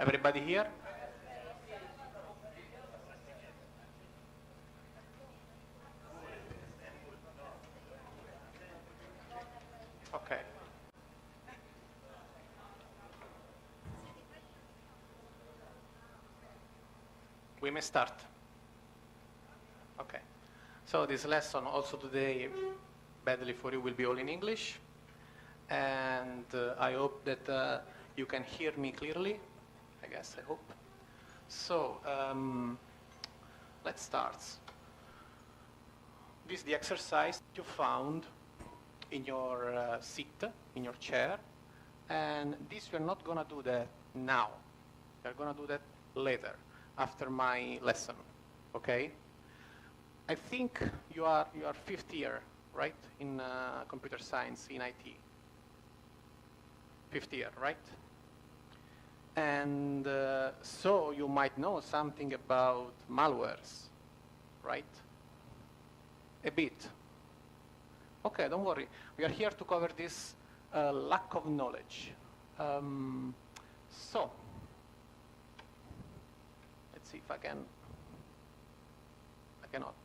Everybody here? Okay. We may start. Okay. So this lesson also today, badly for you, will be all in English. And I hope that you can hear me clearly. I guess, I hope. So, let's start. This is the exercise you found in your seat, in your chair. And this, we're not going to do that now. We're going to do that later, after my lesson, okay? I think you are fifth year, right, in computer science, in IT. Fifth year, right? And so you might know something about malwares, right? A bit. Okay, don't worry. We are here to cover this lack of knowledge. So, let's see if I can. I cannot.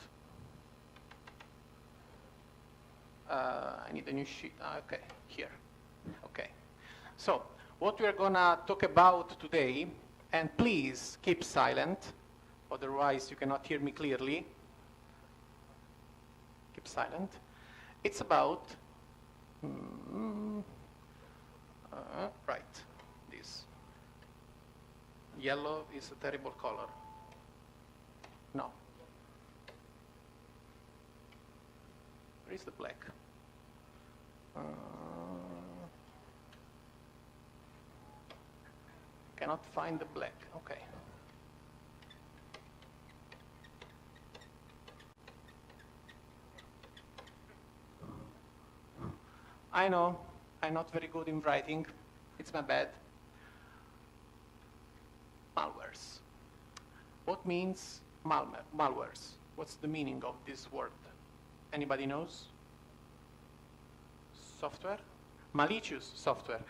I need a new sheet. Okay, here. Okay. So, what we are going to talk about today, and please keep silent, otherwise you cannot hear me clearly. Keep silent. It's about, right, this. Yellow is a terrible color. No. Where is the black? Cannot find the black. Okay. I know, I'm not very good in writing. It's my bad. Malwares. What means malwares? What's the meaning of this word? Anybody knows? Software? Malicious software.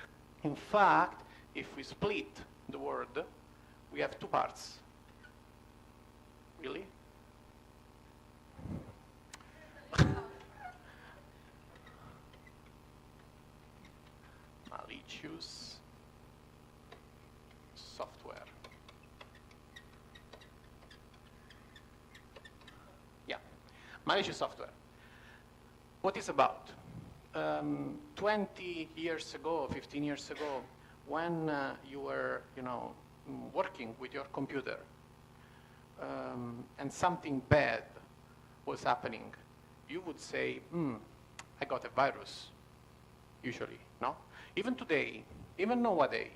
In fact, if we split the word, we have two parts. Really? Malicious software. Yeah, malicious software. What is about? 20 years ago, 15 years ago, when you were, working with your computer, and something bad was happening, you would say, I got a virus, usually, no? Even today, even nowadays,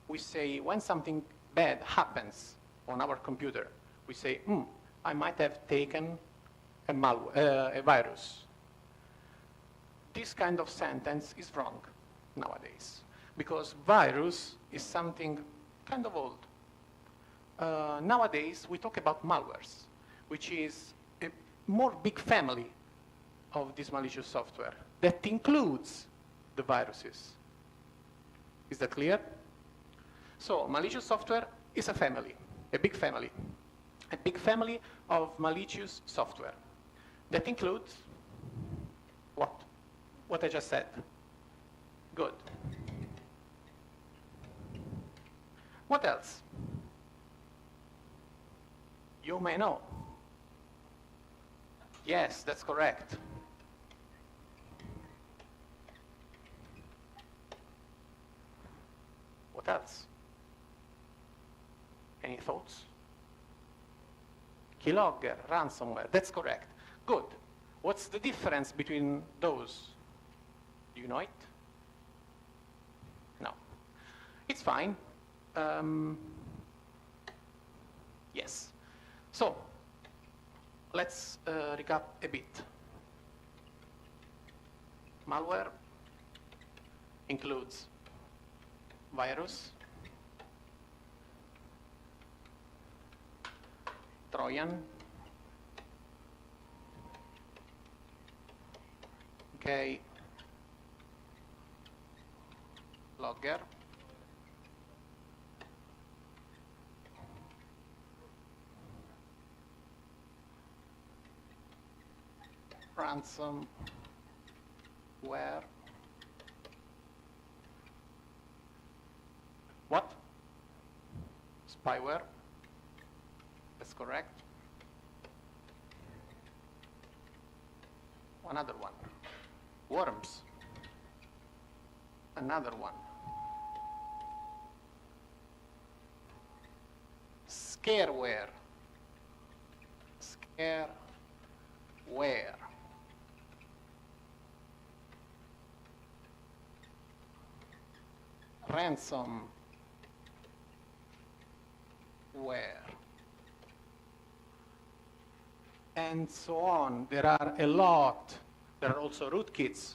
we say when something bad happens on our computer, we say, I might have taken a virus. This kind of sentence is wrong nowadays, because virus is something kind of old. Nowadays, we talk about malwares, which is a more big family of this malicious software that includes the viruses. Is that clear? So, malicious software is a family, a big family of malicious software that includes what? What I just said. Good. What else? You may know. Yes, that's correct. What else? Any thoughts? Keylogger, ransomware, that's correct. Good. What's the difference between those? Do you know it? No. It's fine. Yes. So, let's recap a bit. Malware includes virus, Trojan, okay, logger, ransomware, what? Spyware, that's correct. Another one, worms, another one, scareware, ransomware, and so on. There are a lot. There are also rootkits.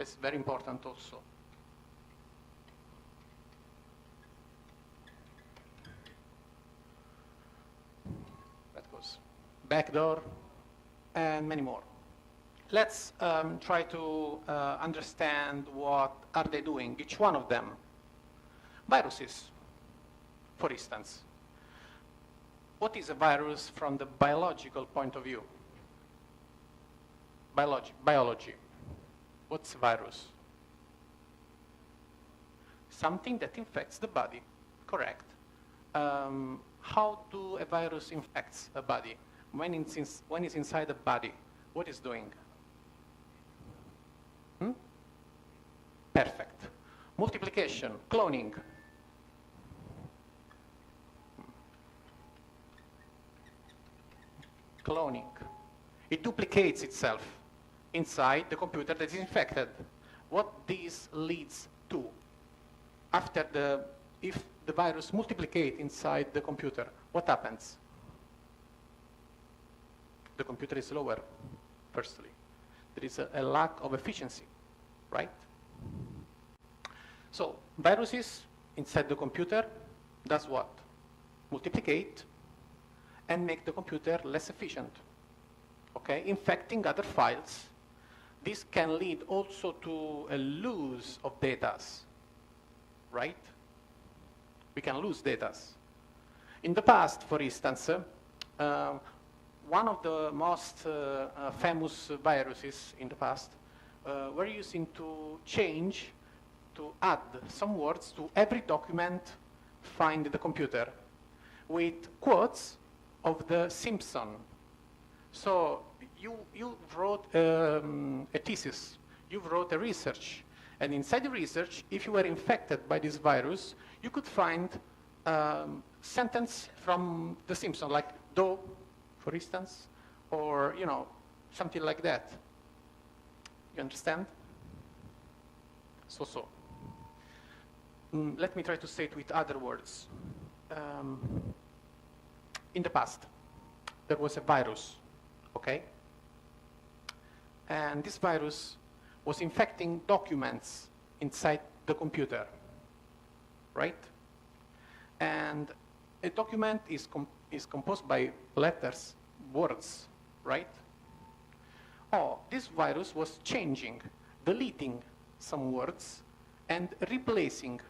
It's very important also. That goes backdoor and many more. Let's try to understand what are they doing, each one of them. Viruses, for instance. What is a virus from the biological point of view? Biology. What's a virus? Something that infects the body, correct. How do a virus infects a body? When it's inside the body, what is doing? Perfect. Multiplication, cloning. Cloning. It duplicates itself inside the computer that is infected. What this leads to, if the virus multiplicates inside the computer, what happens? The computer is slower, firstly. There is a lack of efficiency, right? So viruses inside the computer does what? Multiplicate and make the computer less efficient. Okay, infecting other files. This can lead also to a loss of data, right? We can lose data. In the past, for instance, one of the most famous viruses in the past were using to add some words to every document found in the computer with quotes of the Simpson. So you wrote a thesis, you wrote a research, and inside the research, if you were infected by this virus, you could find sentence from the Simpson, like "do," for instance, or something like that. You understand? So. Let me try to say it with other words. In the past, there was a virus, okay? And this virus was infecting documents inside the computer, right? And a document is composed by letters, words, right? Oh, this virus was deleting some words and replacing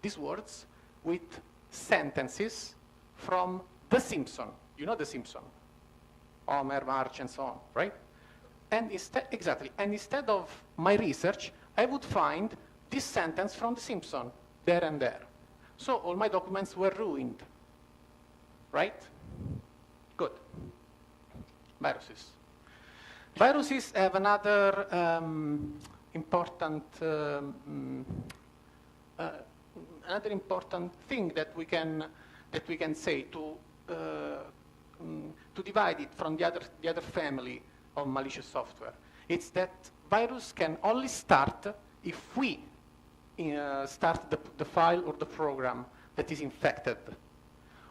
these words with sentences from The Simpson. You know The Simpson? Homer, Marge, and so on, right? And instead of my research, I would find this sentence from The Simpson there and there. So all my documents were ruined, right? Good. Viruses. Viruses have another important thing that we can say to divide it from the other family of malicious software. It's that virus can only start if we start the file or the program that is infected.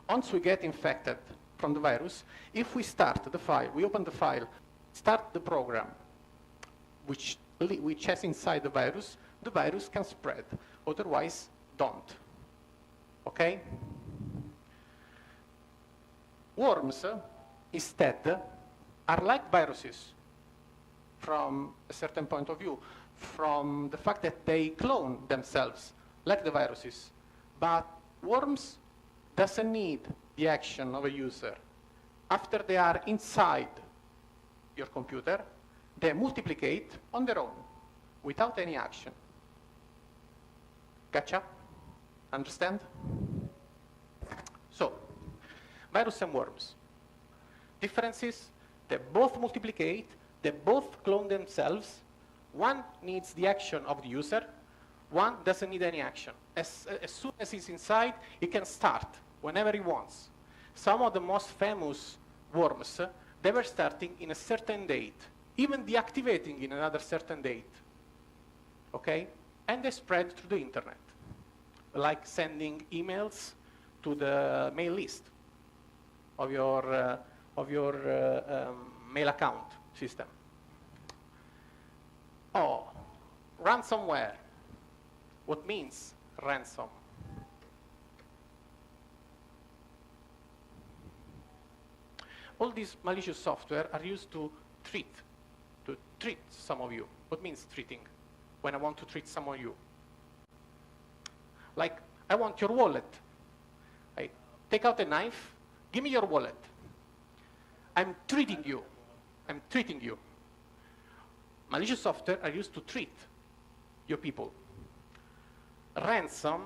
Once we get infected from the virus, if we start the file, we open the file, start the program, which has inside the virus can spread. Otherwise, don't. Okay? Worms, instead, are like viruses from a certain point of view, from the fact that they clone themselves like the viruses. But worms doesn't need the action of a user. After they are inside your computer, they multiplicate on their own, without any action. Gotcha? Understand? So, virus and worms. Differences, they both multiplicate, they both clone themselves. One needs the action of the user, one doesn't need any action. As soon as he's inside, he can start whenever he wants. Some of the most famous worms, they were starting in a certain date, even deactivating in another certain date. Okay? And they spread through the internet, like sending emails to the mail list of your mail account system. Oh, ransomware. What means ransom? All these malicious software are used to treat some of you. What means treating? When I want to treat some of you. Like, I want your wallet. I take out a knife, give me your wallet. I'm treating you. I'm treating you. Malicious software are used to treat your people. Ransom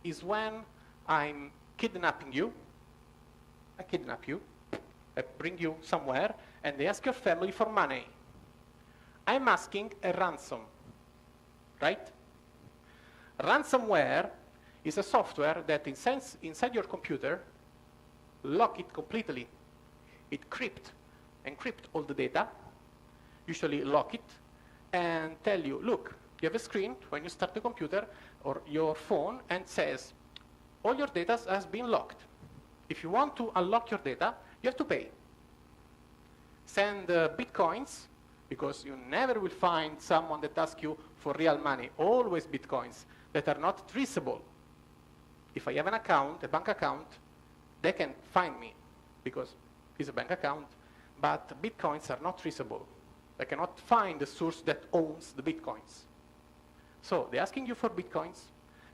is when I'm kidnapping you. I kidnap you. I bring you somewhere, and they ask your family for money. I'm asking a ransom, right? Ransomware is a software that inside your computer, lock it completely. It encrypt all the data, usually lock it, and tell you, look, you have a screen when you start the computer or your phone and says, all your data has been locked. If you want to unlock your data, you have to pay. Send bitcoins, because you never will find someone that asks you for real money, always bitcoins that are not traceable. If I have an account, a bank account, they can find me because it's a bank account, but bitcoins are not traceable. I cannot find the source that owns the bitcoins. So they're asking you for bitcoins,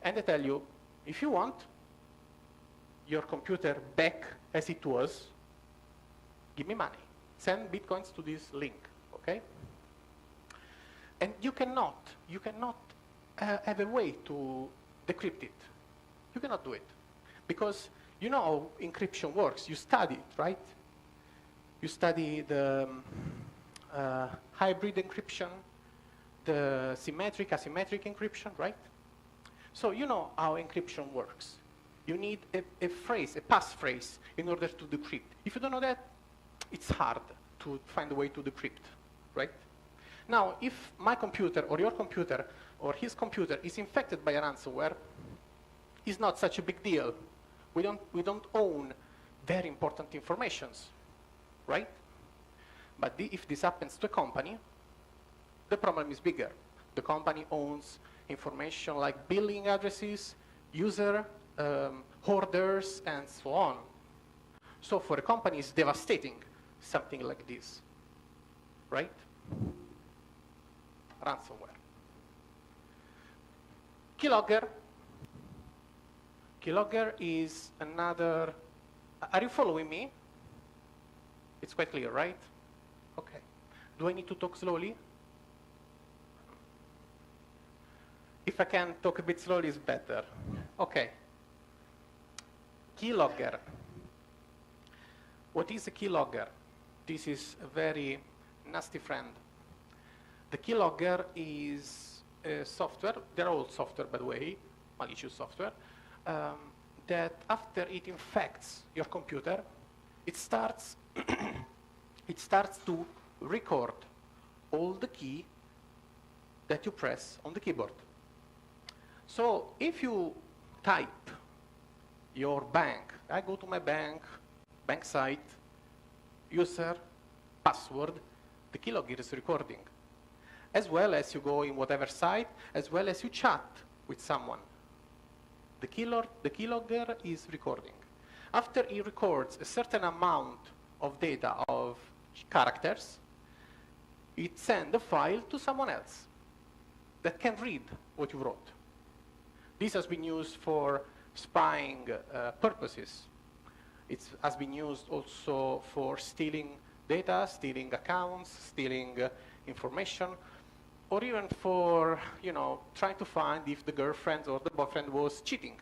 and they tell you, if you want your computer back as it was, give me money. Send bitcoins to this link, okay? And you cannot have a way to decrypt it. You cannot do it. Because you know how encryption works. You study it, right? You study the hybrid encryption, the symmetric, asymmetric encryption, right? So you know how encryption works. You need a phrase, a passphrase, in order to decrypt. If you don't know that, it's hard to find a way to decrypt, right? Now, if my computer or your computer or his computer is infected by a ransomware, it's not such a big deal. We don't own very important informations, right? But if this happens to a company, the problem is bigger. The company owns information like billing addresses, user, orders, and so on. So for a company, it's devastating, something like this, right? Ransomware. Keylogger. Keylogger is another, are you following me? It's quite clear, right? Okay. Do I need to talk slowly? If I can talk a bit slowly, it's better. Okay. Keylogger. What is a keylogger? This is a very nasty friend. The keylogger is a software, they're all software by the way, malicious software, that after it infects your computer, it starts to record all the key that you press on the keyboard. So if you type your bank, I go to my bank site, user, password, the keylogger is recording. As well as you go in whatever site, as well as you chat with someone. The keylogger is recording. After it records a certain amount of data of characters, it sends the file to someone else that can read what you wrote. This has been used for spying purposes. It has been used also for stealing data, stealing accounts, stealing information, or even for, you know, trying to find if the girlfriend or the boyfriend was cheating,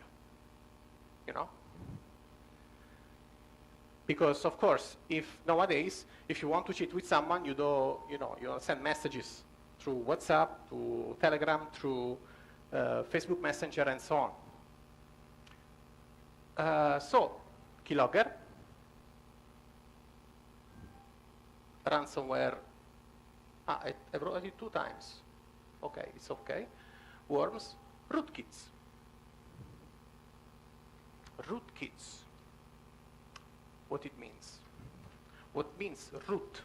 you know? Because, of course, if nowadays, if you want to cheat with someone, you don't send messages through WhatsApp, through Telegram, through Facebook Messenger, and so on. So, keylogger, ransomware. I wrote it 2 times. Okay, it's okay. Worms, rootkits. Rootkits. What it means? What means root?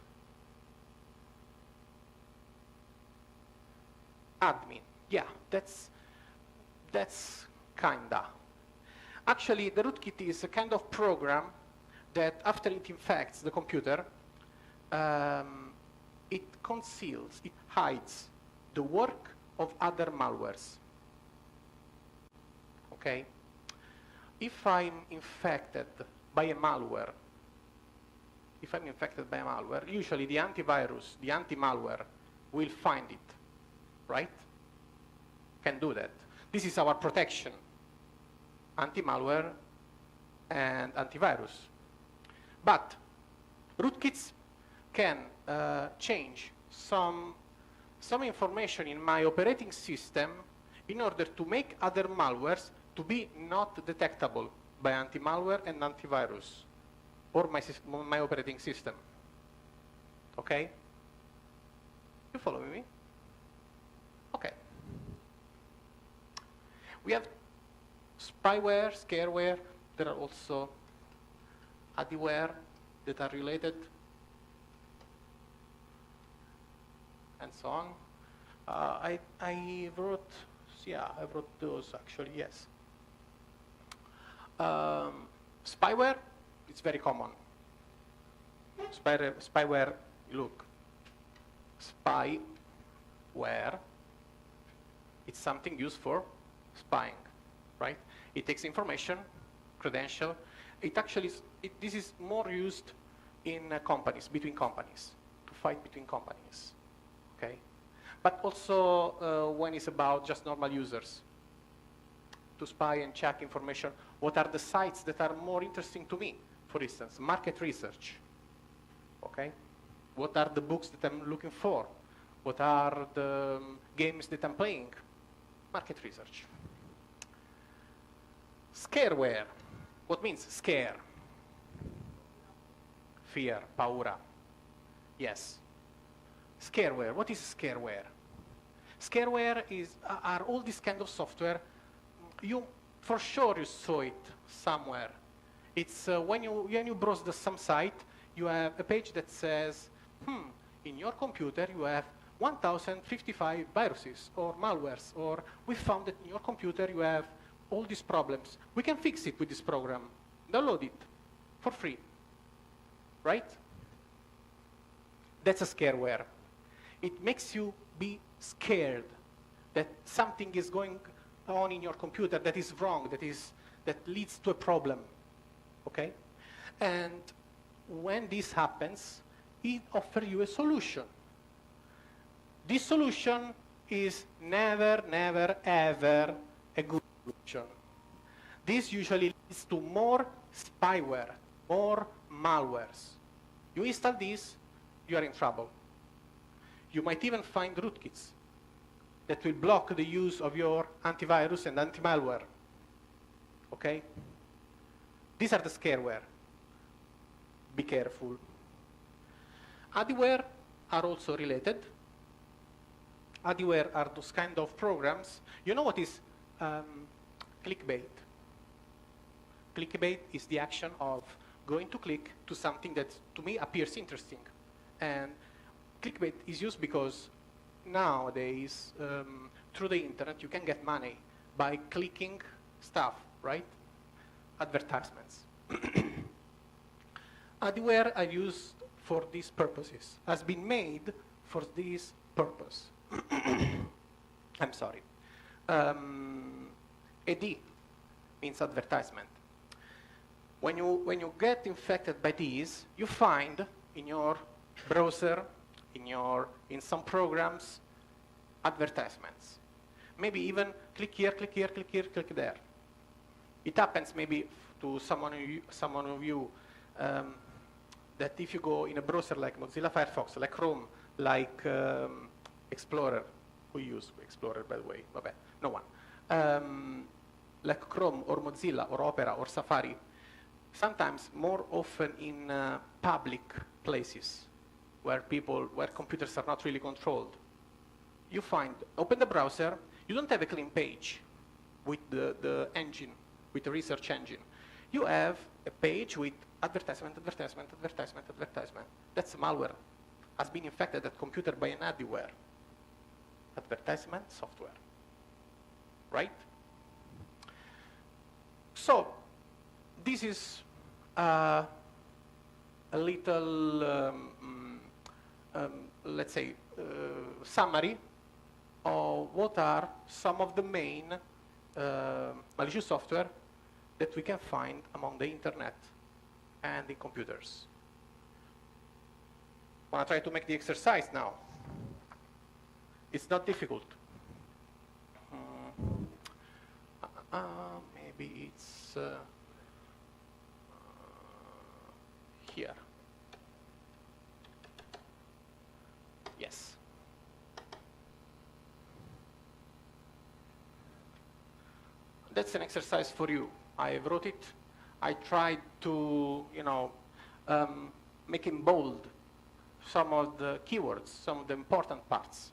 Admin. Yeah, that's kinda. Actually, the rootkit is a kind of program that after it infects the computer, it conceals, it hides the work of other malwares. Okay? If I'm infected by a malware, usually the antivirus, the anti-malware will find it, right? Can do that. This is our protection, anti-malware and antivirus. But rootkits can change some information in my operating system in order to make other malwares to be not detectable by anti-malware and antivirus or my operating system. Okay? You follow me? Okay. We have spyware, scareware. There are also adware that are related, and so on. I wrote those actually, yes. Spyware, it's very common. Spyware, look. Spyware, it's something used for spying, right? It takes information, credential. This is more used in companies, between companies, to fight between companies, okay? But also when it's about just normal users, to spy and check information. What are the sites that are more interesting to me? For instance, market research, okay? What are the books that I'm looking for? What are the games that I'm playing? Market research. Scareware. What means scare? Fear, paura. Yes. Scareware. What is scareware? Scareware are all this kind of software. For sure you saw it somewhere. It's when you browse some site, you have a page that says, in your computer you have 1,055 viruses or malwares, or we found that in your computer you have all these problems. We can fix it with this program. Download it for free, right? That's a scareware. It makes you be scared that something is going on in your computer that is wrong, that leads to a problem, okay? And when this happens, it offers you a solution. This solution is never, never, ever a good solution. This usually leads to more spyware, more malwares. You install this, you are in trouble. You might even find rootkits that will block the use of your antivirus and anti-malware. Okay? These are the scareware. Be careful. Adware are also related. Adware are those kind of programs. You know what is clickbait? Clickbait is the action of going to click to something that to me appears interesting. And clickbait is used because nowadays, through the internet, you can get money by clicking stuff, right? Advertisements. Adware are used for these purposes, has been made for this purpose. I'm sorry. AD means advertisement. When you get infected by these, you find in your browser in some programs, advertisements. Maybe even click here, click here, click here, click there. It happens maybe to someone of you that if you go in a browser like Mozilla Firefox, like Chrome, like Explorer, who use Explorer by the way? Vabbè, no one. Like Chrome or Mozilla or Opera or Safari, sometimes more often in public places where computers are not really controlled. You find, open the browser, you don't have a clean page with the engine, with the research engine. You have a page with advertisement, advertisement, advertisement, advertisement. That's malware. Has been infected that computer by an adware. Advertisement software, right? So, this is a little, let's say, summary of what are some of the main malicious software that we can find among the internet and in computers. I want to try to make the exercise now. It's not difficult. Maybe it's here. Yes. That's an exercise for you. I wrote it. I tried to, make in bold some of the keywords, some of the important parts.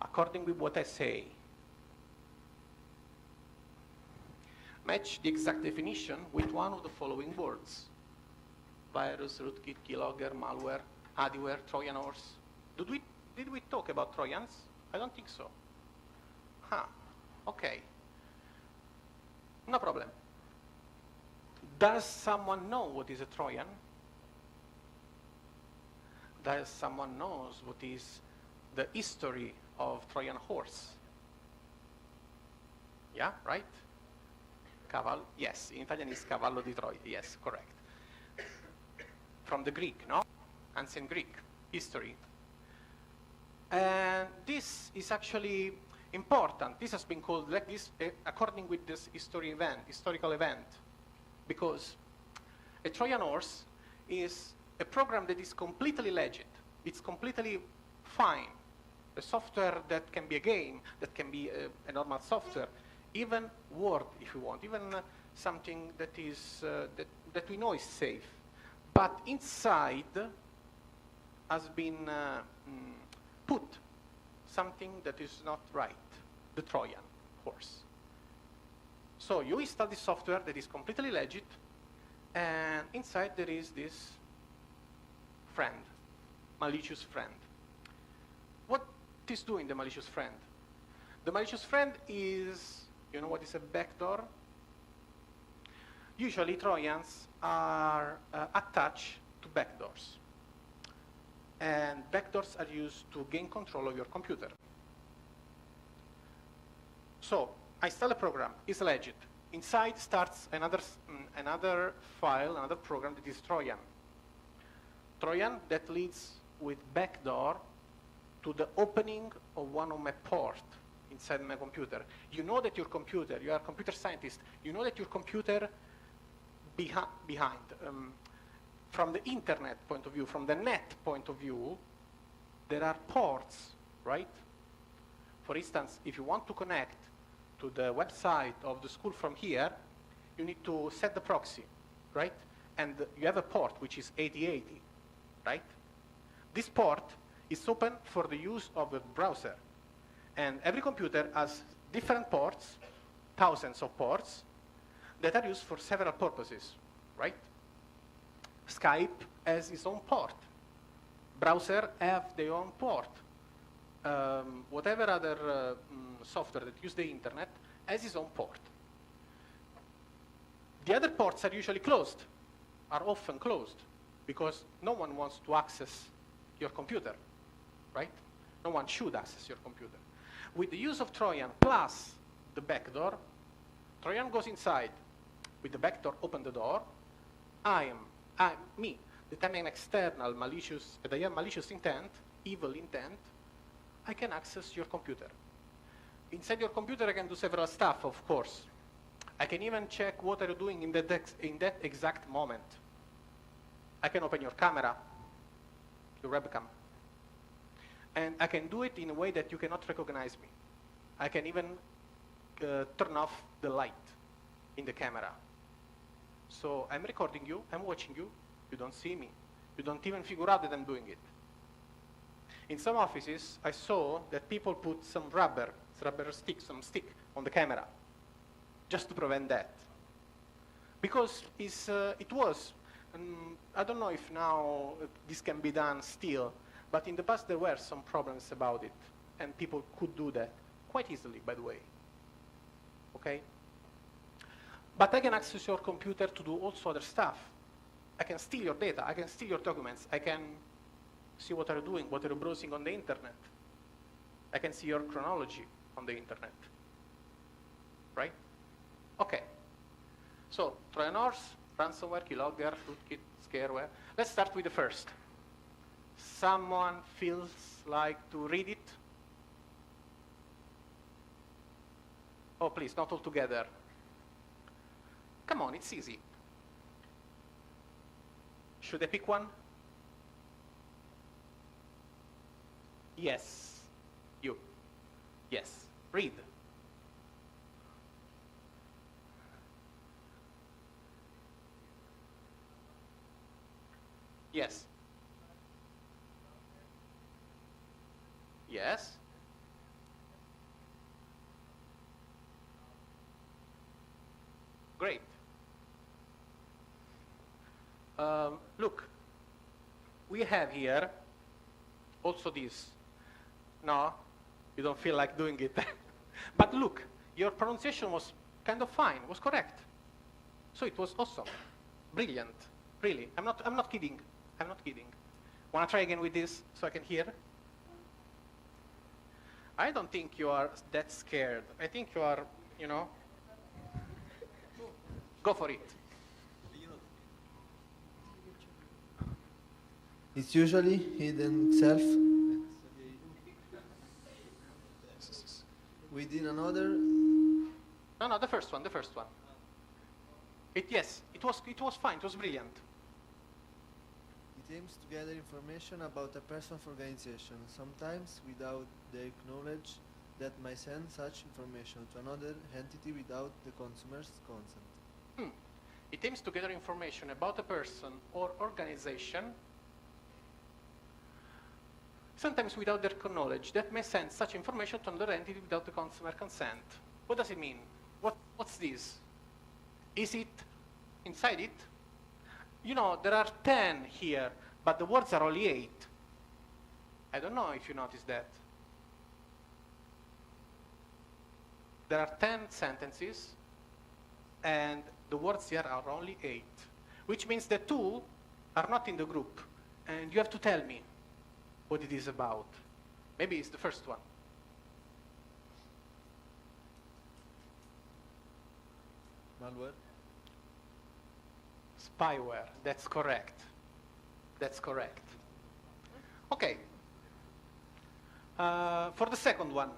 According with what I say, match the exact definition with one of the following words: virus, rootkit, keylogger, malware, adware, Trojan horse. Did we talk about Trojans? I don't think so. Okay. No problem. Does someone know what is a Trojan? Does someone knows what is the history of Trojan horse? Yeah, right? Cavallo, yes, in Italian it's cavallo di Troia, yes, correct. From the Greek, no? Ancient Greek history. And this is actually important. This has been called like this according with this historical event, because a Trojan horse is a program that is completely legit. It's completely fine. A software that can be a game, that can be a normal software, even Word if you want, even something that is that we know is safe. But inside has been put something that is not right, the Trojan horse. So you install this software that is completely legit, and inside there is this friend, malicious friend. What is doing the malicious friend? The malicious friend is, you know what is a backdoor? Usually Trojans are attached to backdoors. And backdoors are used to gain control of your computer. So I install a program, it's legit. Inside starts another file, another program that is Trojan. Trojan that leads with backdoor to the opening of one of my ports inside my computer. You know that your computer, you are a computer scientist, you know that your computer behind, from the internet point of view, from the net point of view, there are ports, right? For instance, if you want to connect to the website of the school from here, you need to set the proxy, right? And you have a port which is 8080, right? This port is open for the use of the browser. And every computer has different ports, thousands of ports, that are used for several purposes, right? Skype has its own port. Browser have their own port. Whatever other software that use the internet has its own port. The other ports are usually closed, are often closed, because no one wants to access your computer, right? No one should access your computer. With the use of Trojan plus the backdoor, Trojan goes inside. With the backdoor, open the door. Me, that I'm an external malicious, that I have malicious intent, evil intent, I can access your computer. Inside your computer, I can do several stuff, of course. I can even check what are you doing in that exact moment. I can open your camera, your webcam, and I can do it in a way that you cannot recognize me. I can even turn off the light in the camera. So I'm recording you, I'm watching you, you don't see me. You don't even figure out that I'm doing it. In some offices, I saw that people put some rubber stick, some stick on the camera, just to prevent that. Because it was, I don't know if now this can be done still, but in the past there were some problems about it, and people could do that quite easily, by the way. Okay? But I can access your computer to do also other stuff. I can steal your data, I can steal your documents, I can see what are you doing, what are you browsing on the internet. I can see your chronology on the internet. Right? Okay. So, Trojanors, ransomware, keylogger, rootkit, scareware. Let's start with the first. Someone feels like to read it? Oh, please, not all together. Come on, it's easy. Should I pick one? Yes. You. Yes. Read. Yes. Yes. Great. Look, we have here also this. No, you don't feel like doing it. But look, your pronunciation was kind of fine, was correct. So it was awesome, brilliant, really. I'm not kidding. I'm not kidding. Want to try again with this so I can hear? I don't think you are that scared. I think you are, you know. Go for it. It's usually hidden itself within another. No, the first one. Yes, it was fine, it was brilliant. It aims to gather information about a person's organization, sometimes without their knowledge, that might send such information to another entity without the consumer's consent. It aims to gather information about a person or organization, sometimes without their knowledge, that may send such information to another entity without the consumer consent. What does it mean? What's this? Is it inside it? You know, there are 10 here, but the words are only 8. I don't know if you noticed that. There are 10 sentences, and the words here are only 8, which means that 2 are not in the group, and you have to tell me what it is about. Maybe it's the first one. Malware? Spyware, that's correct. That's correct. Okay. For the second one,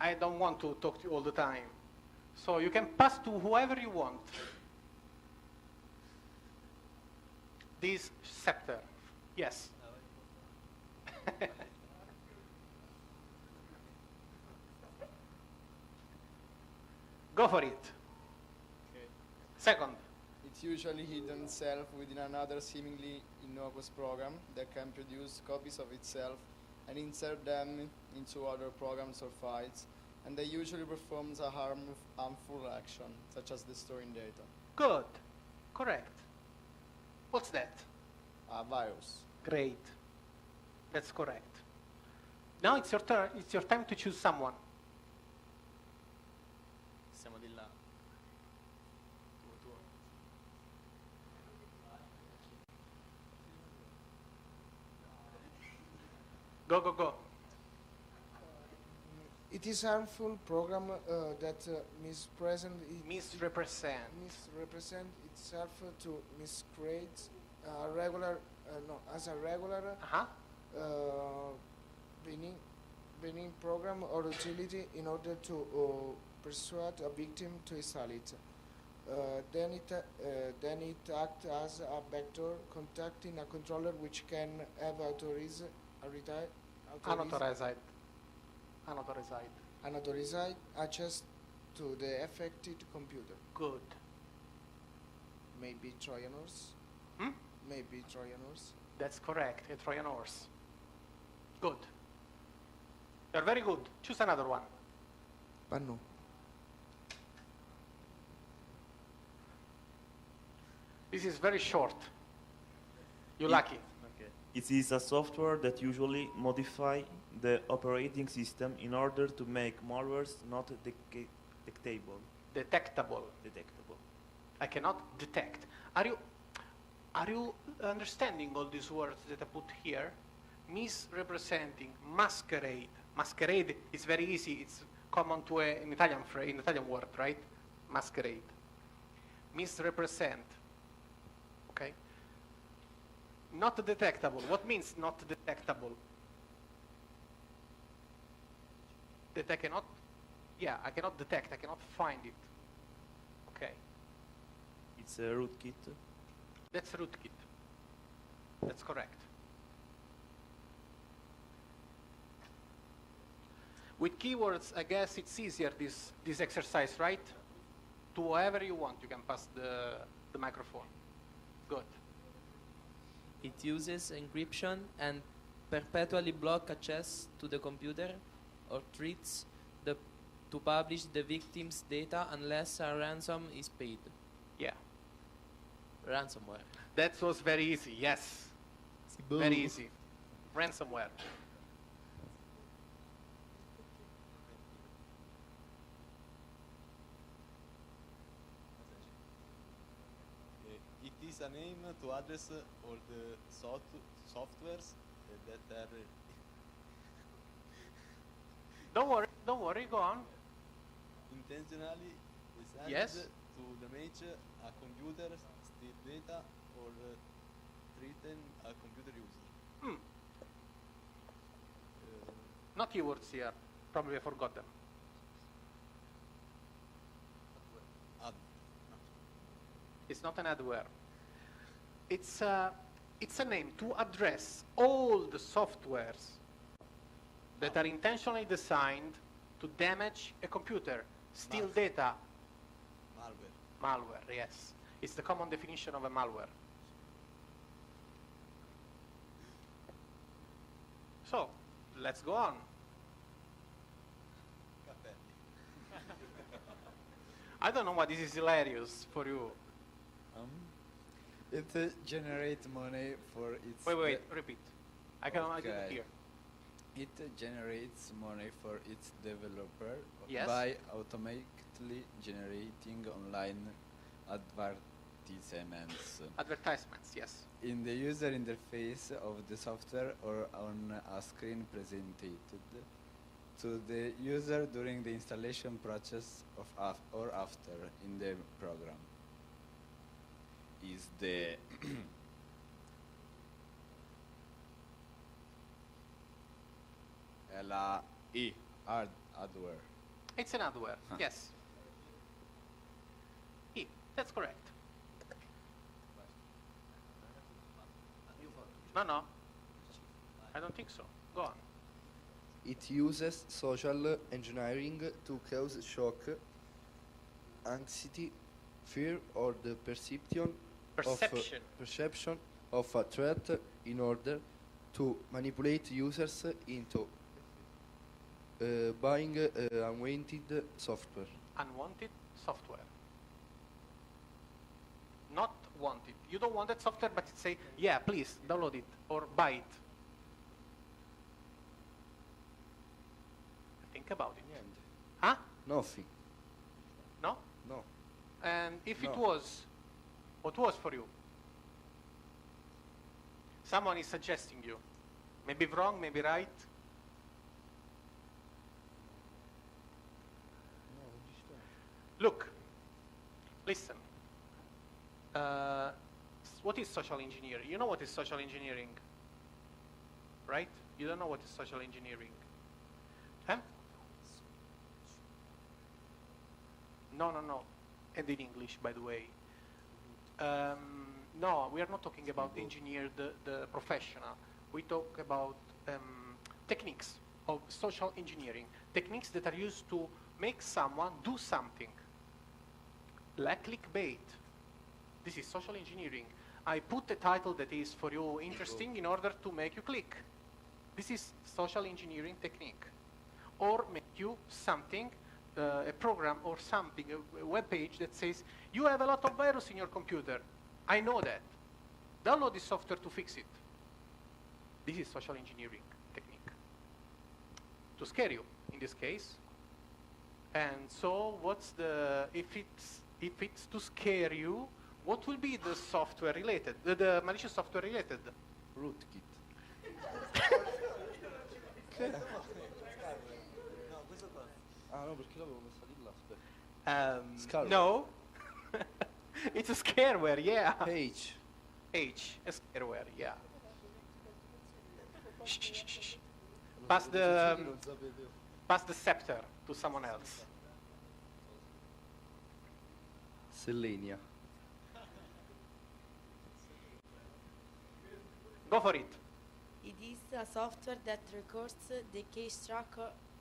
I don't want to talk to you all the time. So you can pass to whoever you want. This scepter. Yes. Go for it. Okay. Second. It's usually hidden itself within another seemingly innocuous program that can produce copies of itself and insert them into other programs or files, and they usually performs a harmful action, such as destroying data. Good. Correct. What's that? A virus. Great. That's correct. Now it's your turn. It's your time to choose someone. Siamo di là. Go, go, go. It is harmful program that misrepresent Misrepresent. itself to miscreate as a regular Uh-huh. benign, benign program or utility in order to persuade a victim to install it. Then it acts as a vector contacting a controller which can have unauthorized access to the affected computer. Good. Maybe Trojan horse. Hmm? Maybe Trojan horse. That's correct, a Trojan horse. Good. You're very good. Choose another one. But no. This is very short. You're lucky. Okay. It is a software that usually modify the operating system in order to make malwares not detectable. Detectable. Detectable. I cannot detect. Are you understanding all these words that I put here? Misrepresenting, masquerade. Masquerade is very easy. It's common to an Italian phrase, an Italian word, right? Masquerade. Misrepresent. Okay. Not detectable. What means not detectable? That I cannot. Yeah, I cannot detect. I cannot find it. Okay. It's a rootkit. That's rootkit. That's correct. With keywords, I guess it's easier, this exercise, right? To whoever you want, you can pass the microphone. Good. It uses encryption and perpetually block access to the computer or treats to publish the victim's data unless a ransom is paid. Yeah. Ransomware. That was very easy, yes. Very easy. Ransomware. It is a name to address all the softwares that are Don't worry, go on. intentionally designed Yes. to damage a computer, steal data, or threaten a computer user. Hmm. Not keywords here. Probably I forgot them. It's not an adware. It's a name to address all the softwares that are intentionally designed to damage a computer, steal data. Malware. Malware, yes. It's the common definition of a malware. So, let's go on. I don't know why this is hilarious for you. It generates money for its... Wait, repeat. I didn't Okay. hear. It generates money for its developer Yes. by automatically generating online advertisements Advertisements, yes. in the user interface of the software or on a screen presented to the user during the installation process or after in the program. Is the hardware. It's an adware, yes. That's correct. No. I don't think so. Go on. It uses social engineering to cause shock, anxiety, fear, or the perception of a threat in order to manipulate users into buying unwanted software. Unwanted software. Not wanted. You don't want that software, but it say, yeah, please download it or buy it. Think about it. Huh? Nothing. No? No. And if it No. was, what was for you? Someone is suggesting you. Maybe wrong, maybe right. Look, listen. what is social engineering? You know what is social engineering, right? You don't know what is social engineering. Huh? No. And in English, by the way. No, we are not talking about engineer, the professional. We talk about techniques of social engineering. Techniques that are used to make someone do something. Like clickbait. This is social engineering. I put a title that is for you interesting in order to make you click. This is social engineering technique. Or make you something, a program or something, a web page that says, you have a lot of virus in your computer. I know that. Download this software to fix it. This is social engineering technique. To scare you, in this case. And so what's the, if it's to scare you, what will be the software related, the malicious software related? Rootkit. Ah no, perché l'avevo messa di là, aspetta. No. It's a scareware, yeah. H, a scareware, yeah. Shh. Pass the scepter to someone else. Selenia. Go for it. It is a software that records the keys track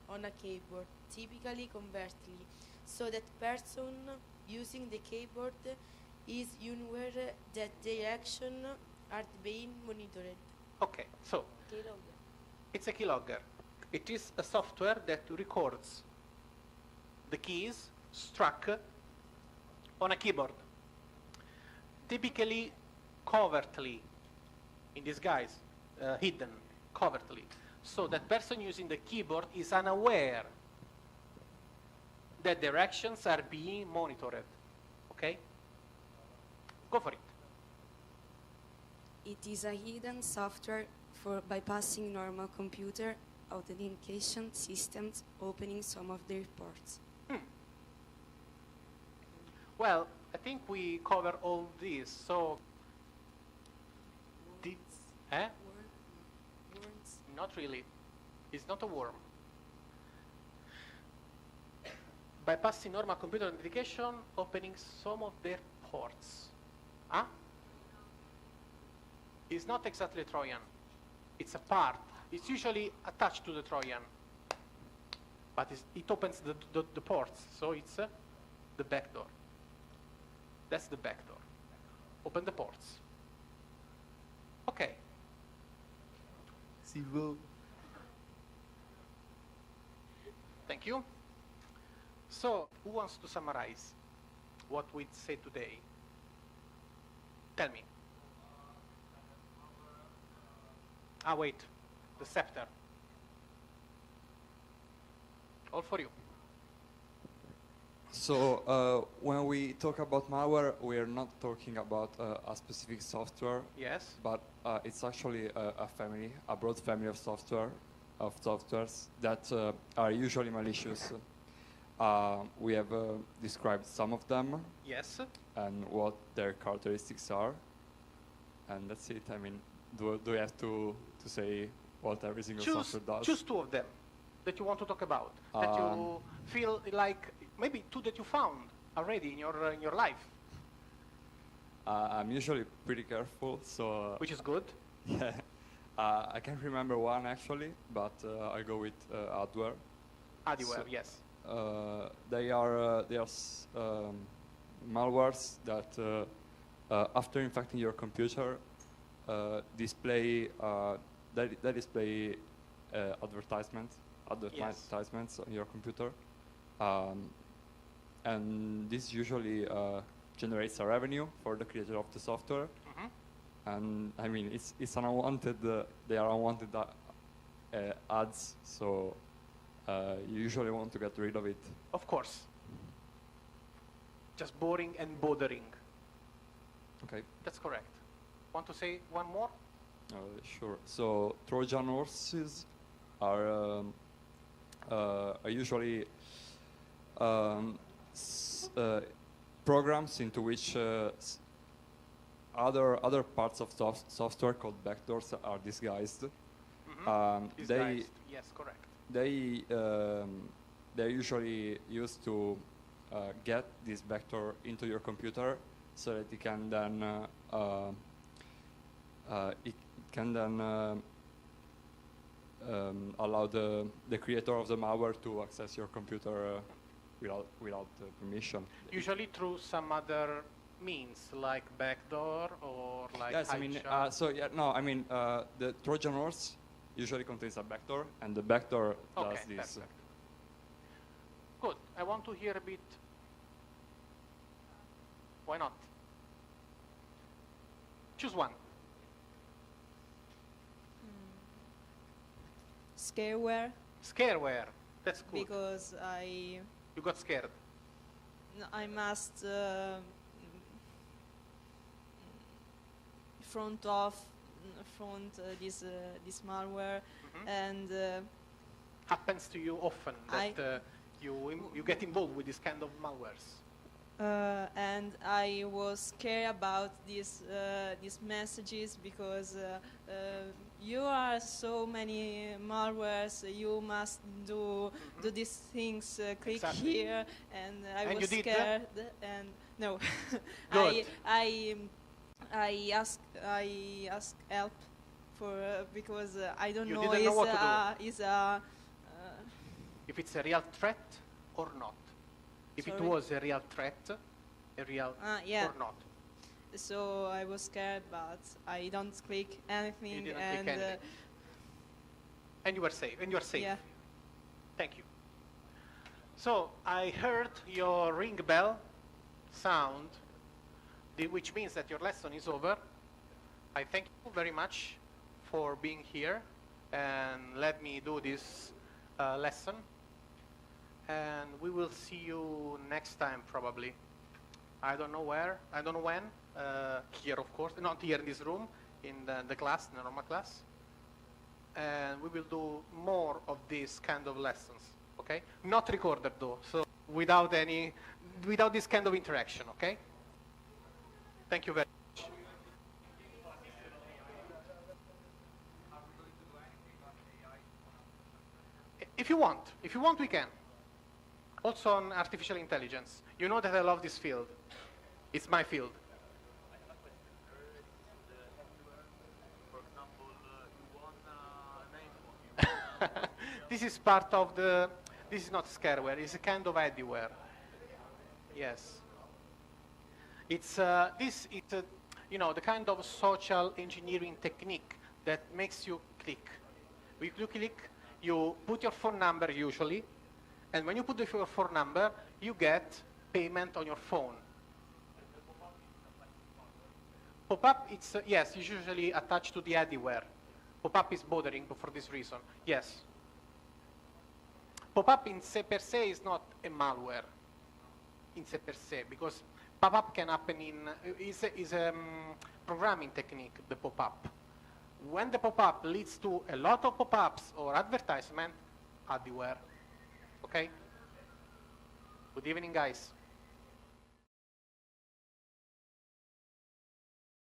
on a keyboard, typically covertly, so that person using the keyboard is unaware that their actions are being monitored. Okay, so Keylogger. it's a keylogger. It is a software that records the keys struck on a keyboard, typically covertly, in disguise, hidden, covertly, so that person using the keyboard is unaware that their actions are being monitored. Okay? Go for it. It is a hidden software for bypassing normal computer authentication systems, opening some of their ports. Well, I think we cover all this, so... Worms. Not really. It's not a worm. Bypassing normal computer authentication, opening some of their ports. Huh? It's not exactly Trojan. It's a part. It's usually attached to the Trojan. But it opens the ports, so it's the backdoor. That's the backdoor. Open the ports. Okay. Thank you. So, who wants to summarize what we said today? Tell me. Ah, wait. The scepter. All for you. So when we talk about malware, we are not talking about a specific software. Yes. But it's actually a broad family of softwares that are usually malicious. We have described some of them. Yes. And what their characteristics are. And that's it. I mean, do we have to say what every single software does? Choose two of them that you want to talk about. That you feel like, maybe two that you found already in your life. I'm usually pretty careful, so... Which is good. Yeah. I can't remember one actually, but I go with adware. Adware, yes. They are malwares that after infecting your computer display they display advertisements on your computer, and this usually generates a revenue for the creator of the software. And I mean, it's an unwanted. They are unwanted ads, so you usually want to get rid of it. Of course. Just boring and bothering. Okay. That's correct. Want to say one more? Sure. So Trojan horses are usually programs into which other parts of software called backdoors are disguised. Disguised. Yes, correct. They're usually used to get this vector into your computer so that it can then allow the creator of the malware to access your computer without permission. Usually through some other means, like backdoor or like yes, I mean, so yeah, no, I mean, the Trojan horse usually contains a backdoor, and the backdoor does this. Perfect. Good. I want to hear a bit. Why not? Choose one. Scareware. Scareware. That's good. Because You got scared. I must front this malware, and happens to you often that you get involved with this kind of malwares. And I was scared about these messages because you are so many malwares. You must do these things. Click here, and I was scared. And no, I ask help for because I don't know if it's a real threat or not. If it was a real threat, yeah. or not. So I was scared, but I don't click anything. You didn't click anything. And you were safe. And you are safe. Yeah. Thank you. So I heard your ring bell sound, which means that your lesson is over. I thank you very much for being here and let me do this lesson. And we will see you next time, probably. I don't know where, I don't know when. Here, of course, not here in this room, in the class, the normal class. And we will do more of these kind of lessons, okay? Not recorded though, so without this kind of interaction, okay? Thank you very much. If you want, we can. Also on artificial intelligence. You know that I love this field. It's my field. This is part of the, this is not scareware, it's a kind of IDware. Yes. It's you know, the kind of social engineering technique that makes you click. When you click, you put your phone number usually, and when you put your phone number, you get payment on your phone. Pop-up, it's, yes, it's usually attached to the IDware. Pop-up is bothering for this reason, yes. Pop-up in se per se is not a malware, in se per se, because pop-up can happen in, is a programming technique, the pop-up. When the pop-up leads to a lot of pop-ups or advertisement, IDware. Okay? Good evening, guys.